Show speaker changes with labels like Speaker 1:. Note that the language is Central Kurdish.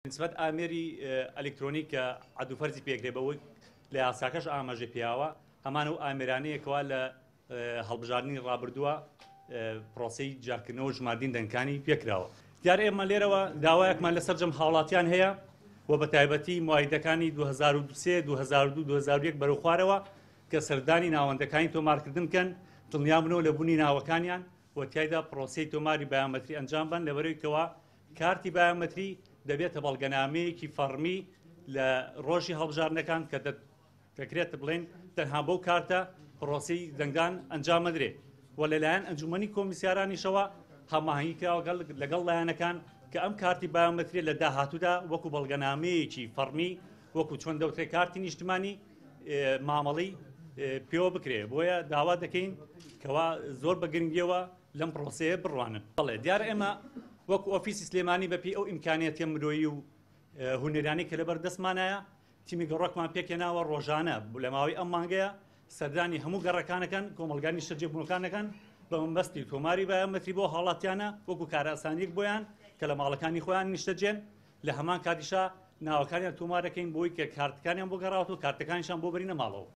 Speaker 1: نسبەت ئامێری ئەلکترۆنیک کە عەدوفەرزی پێکرێ بەوەی لە یاساکەش ئاماژە پیاوە هەمان و ئامێرانەیەکەوە لە هەڵبژاردننی ڕابردووە پرۆسەی جارکردنەوە ژماردین دەنگەکانی پێکراوە. دیارە ئێمە لێرەوە داوایەکمان لەسەر جەم هاوڵاتیان هەیە و بە تایبەتی معاهیدەکانی 2003 2002 2001 بەرەو خوارەوە کە سەردانی ناوەندەکانی تۆمارکردن بکەن دڵنیا بنەوە لە بوونی ناوەکانیان و تایدا پرۆسەی تۆماری بایۆمەتری ئەنجام بن لەبەرەوەیکەوە کارتی بایۆمەتری دەبێتە بەڵگەنامەیەکی فەرمی لە ڕۆژی هەڵبژاردنەکان کە دەکرێت بڵێن تەنها بەو کارتە پرۆسەی دەنگدان ئەنجام مەدرێ و لەلایەن ئەنجومەنی کۆمیسیارانیشەوە هەماهنگی کراوە لەگەڵ لایەنەکان کە ئەم کارتی بایۆمەتری لە داهاتوودا وەکو بەڵگەنامەیەکی فەرمی وەکو چۆن دەوترێت کارتی نیشتمانی مامەڵی پێوە بکرێ. بۆیە داوا دەکەین کەوا زۆر بە گرنگیەوە لەم پرۆسەیە بڕوانن. بەڵێ دیارە ئێمە وەکو ئۆفیسی سلێمانی بەپی ئەو ئیمکانیەتە مرۆیی و هونەرانی کە لەبەر دەستمانایە تیمی گەڕۆکمان پێکێناوە ڕۆژانە لە ماوەی ئەم مانگەیە سەردانی هەموو گەڕەکانەکەن کۆمەلگانی شەرجێبوونەکانەکەن بە مەبەستی تۆماری بایۆمەتری بۆ هاوڵاتیانە وەکو کارەسانیەک بۆیان کە لە ماڵەکانی خۆیان نیشتەجێن لە هەمان کاتیشا ناوەکانیان تۆمارەکەین بۆی کە کارتەکانیان بۆ گەڕاوەوە و کارتەکانیشان بۆ بەرینە ماڵەوە.